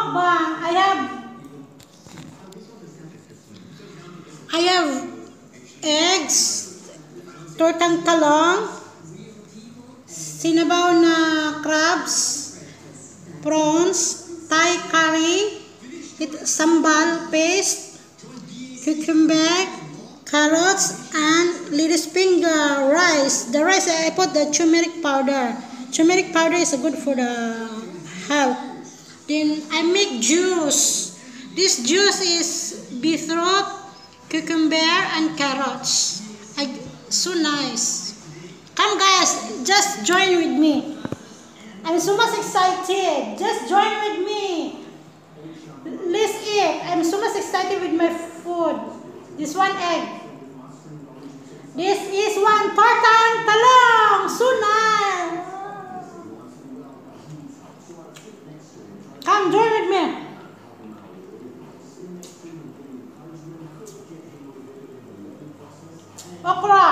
mukbang. I have eggs, tortang talong, sinabaw na crabs, prawns, Thai curry, sambal paste, cucumber, carrots, and lettuce finger rice. The rice I put the turmeric powder. Turmeric powder is good for the health. Then I make juice. This juice is beetroot, cucumber, and carrots. So nice. Come guys, just join with me. I'm so much excited. Just join with me. Let's eat. I'm so much excited with my food. This one egg. This is one tortang talong. So nice. Come join with me. Okra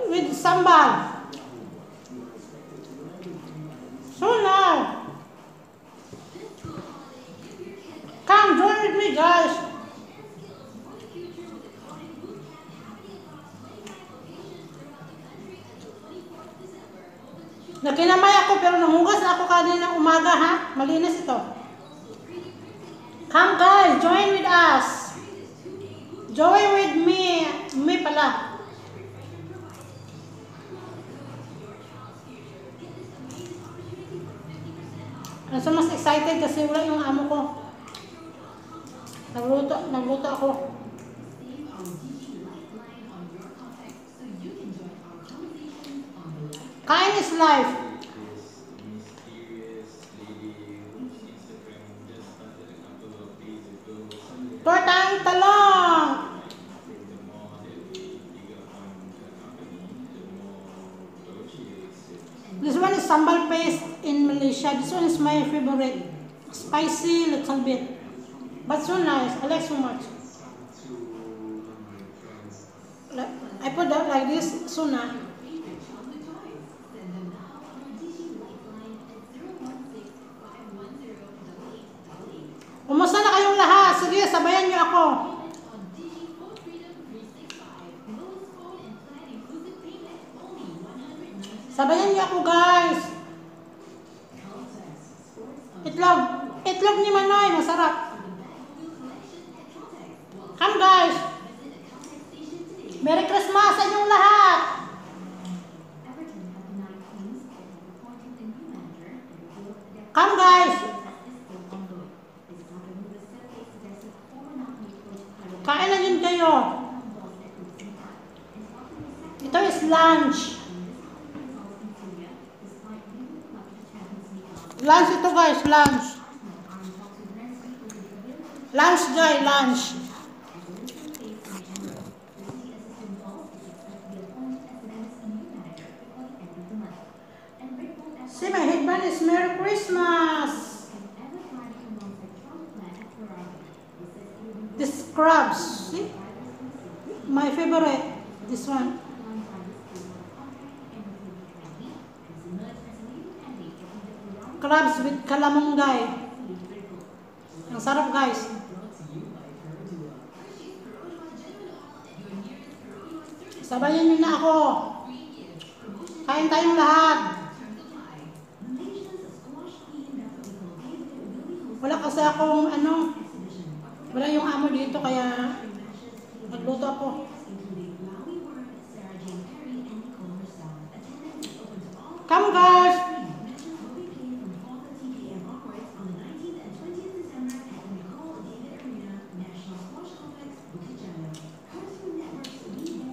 with sambal. So nice. Come join with me, guys. Nakinamay ako pero nangugas na ako kanina umaga ha. Malinis ito. Come guys, join with us. Join with me. Me pala. I'm so mas excited kasi wala yung amo ko. Nagluto ako. Kain is life. Tortang talong. This one is sambal paste in Malaysia. This one is my favorite. Spicy little bit. But so nice. I like so much. I put that like this. So nice. Kumusta na kayong lahat? Sige, sabayan niyo ako. Sabayan niyo ako, guys. Itlog. Itlog ni Manoy. Masarap. Come, guys. Merry Christmas sa inyong lahat. Come, guys. Kain na din kayo. Ito is lunch. Lunch ito guys, lunch. Lunch guys, lunch. See, my headband is Merry Christmas. This crabs, see? My favorite, this one. Crabs with kalamunggay. Ang sarap guys. Sabayan niyo na ako. Kain tayong lahat. Wala kasi akong wala yung amo dito kaya nagluto ako. Come guys.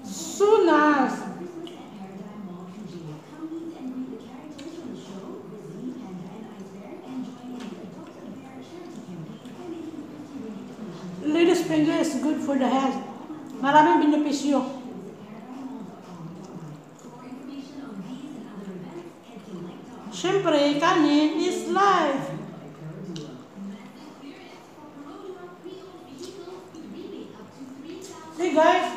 So nice. Lettuce finger is good for the health. Maraming benepisyo. Siyempre, kanin is life. See guys?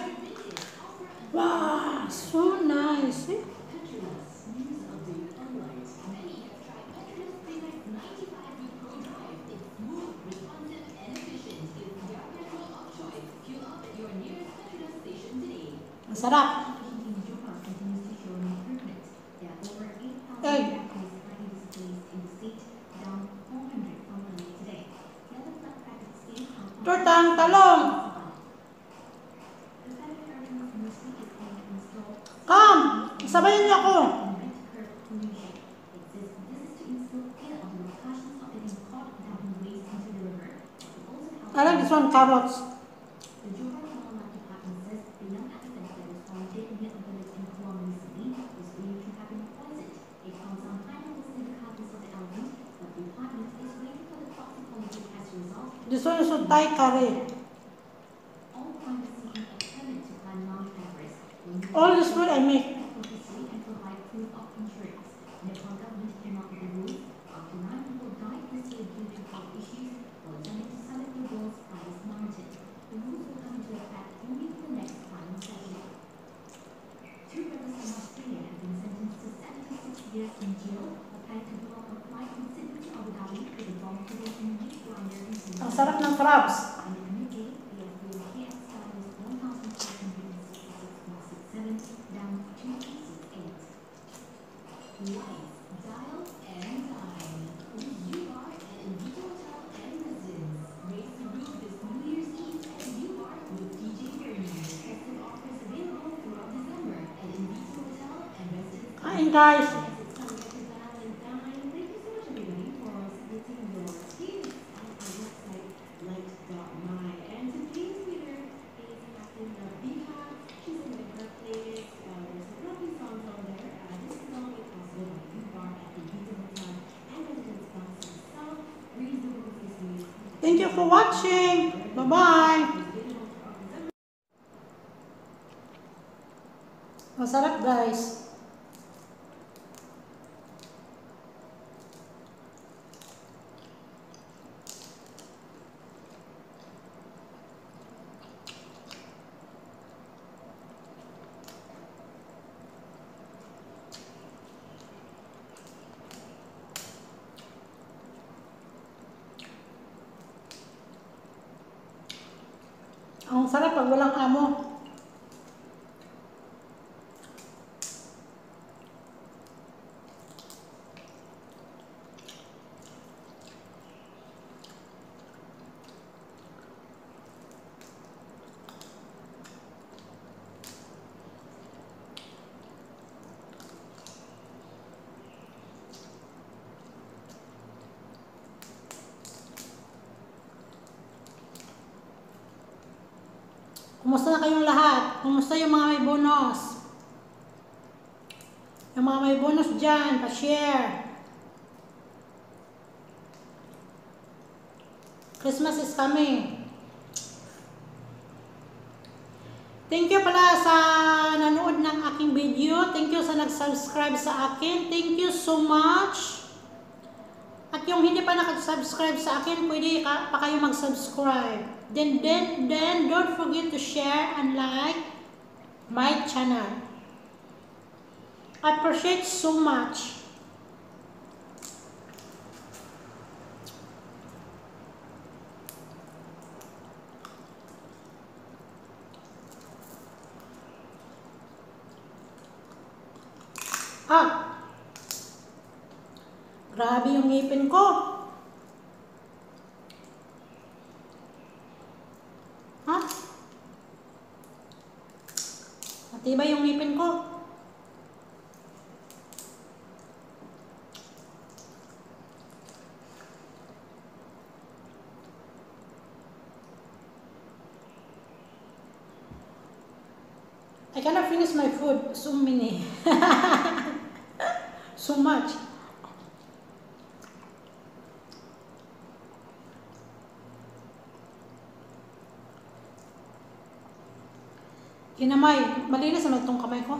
Wow, so nice. See? Masarap. Egg. Tortang talong. Come! Sabayan niyo ako. I like this one, carrots. This one is a Thai curry. All this food I make. Ang sarap ng crabs. Kain guys. Thank you for watching. Bye-bye. Masarap guys. Ang sarap pag walang amo. Kumusta na kayong lahat? Kumusta yung mga may bonus? Yung mga may bonus dyan, pa-share. Christmas is coming. Thank you pala sa nanood ng aking video. Thank you sa nag-subscribe sa akin. Thank you so much. At yung hindi pa nakasubscribe sa akin, pwede pa kayo mag-subscribe. Then don't forget to share and like my channel. I appreciate so much. Grabe yung ngipin ko. Matibay yung ngipin ko. I cannot finish my food. So many. So much. Kinamay, malinis naman itong kamay ko.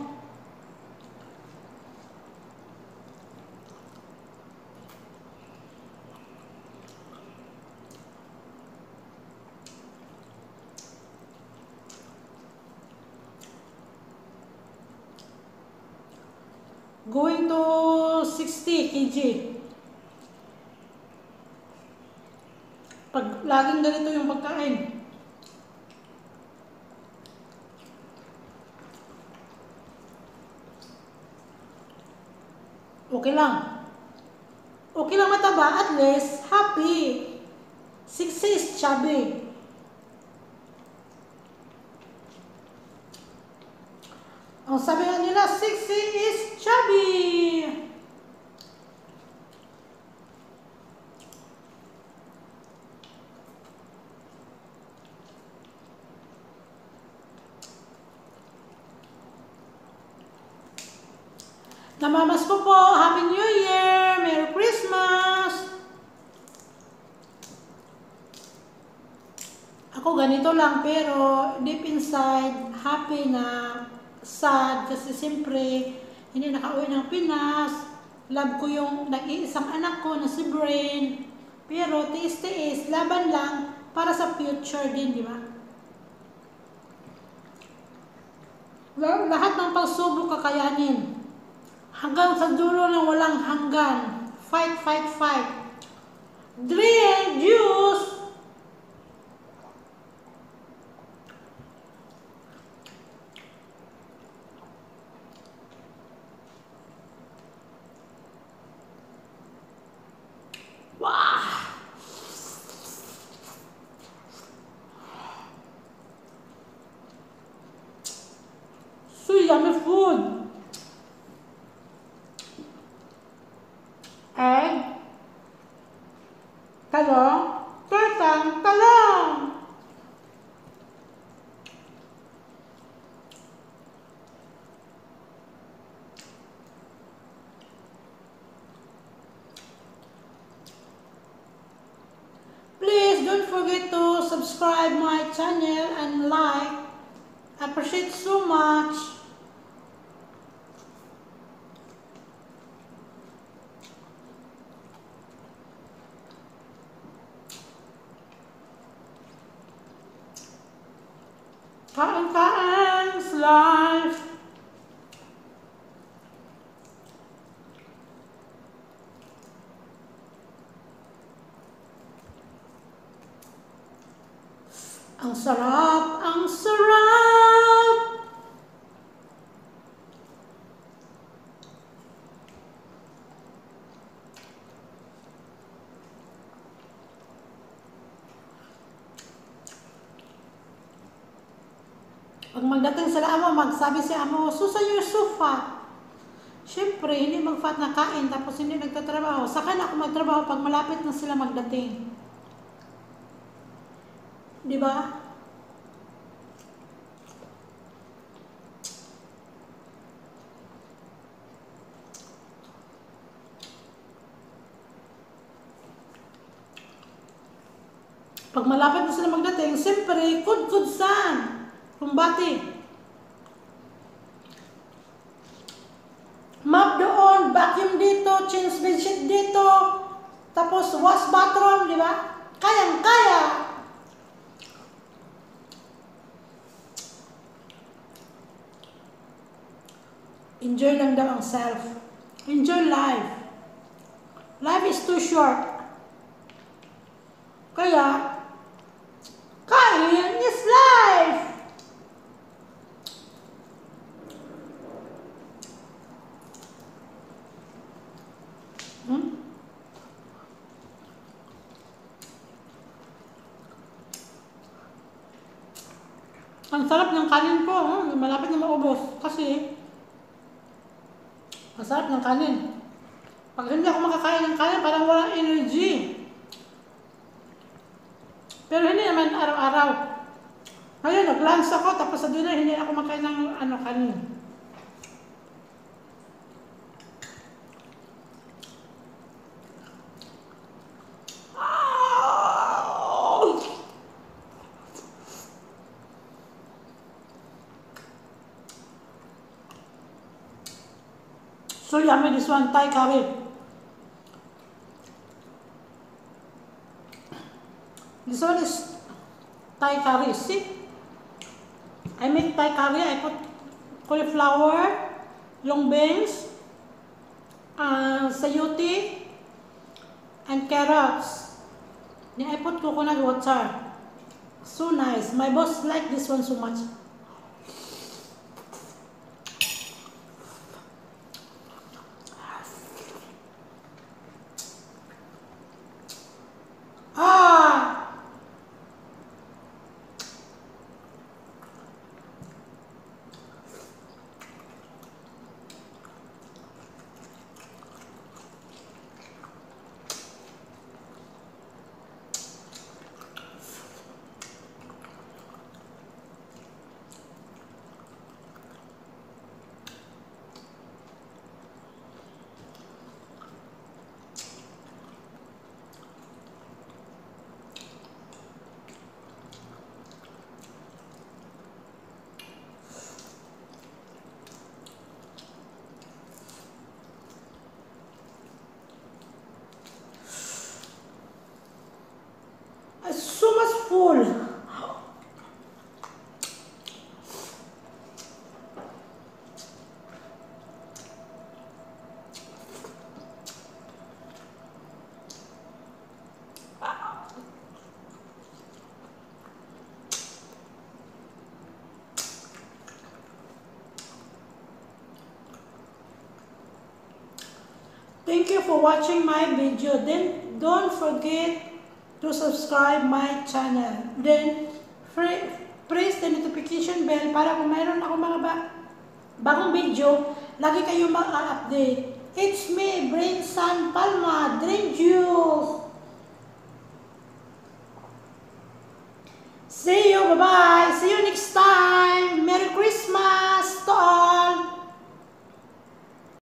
Going to 60 kg. Pag laging ganito yung pagkain. Okay lang. Okay lang mataba, at least happy. 60 is chubby. Ang sabi nga nila, 60 is chubby. Namamas ko po, Happy New Year, Merry Christmas. Ako ganito lang, pero deep inside, happy na sad kasi siyempre hindi nakauwi ng Pinas. Love ko yung nag-iisang anak ko na si Brain. Pero tiis-tiis, laban lang para sa future din, di ba? Lahat ng pagsubok kakayanin. Hanggang sa dulo ng walang hanggan. Fight, fight, fight. Drink juice. Wow! So yummy food. Egg, talong, tortang, talong. Please don't forget to subscribe my channel and like. I appreciate so much. Kain is life. Ang sarap, ang sarap. Pag magdating sila amo, magsabi si amo, Susan, you're so fat. Siyempre, hindi mag-fat na kain, tapos hindi nagtatrabaho. Saka na ako magtrabaho pag malapit na sila magdating. Di ba? Pag malapit na sila magdating, siyempre, kud-kudsan. Kumbati. Map doon, vacuum dito, change bedsheet dito, tapos wash bathroom, di ba? Kayang-kaya. Enjoy lang daw ang self. Enjoy life. Life is too short. Kaya, kain is life. Ang sarap ng kanin ko, malapit na maubos kasi ang sarap ng kanin. Pag hindi ako makakain ng kanin, parang walang energy. Pero hindi naman araw-araw. Ngayon, nag-lunch ako, tapos sa dinner, hindi ako makain ng kanin. So yummy, this one, Thai curry. This one is Thai curry. See? I make Thai curry. I put cauliflower, long beans, sayote, and carrots. Then I put coconut water. So nice. My boss like this one so much. Thank you for watching my video. Then don't forget to subscribe my channel. Then press the notification bell para kung mayroon ako mga bagong video, lagi kayong ma-update. It's me, Brain San Palma. Drink juice. See you. Bye-bye. See you next time.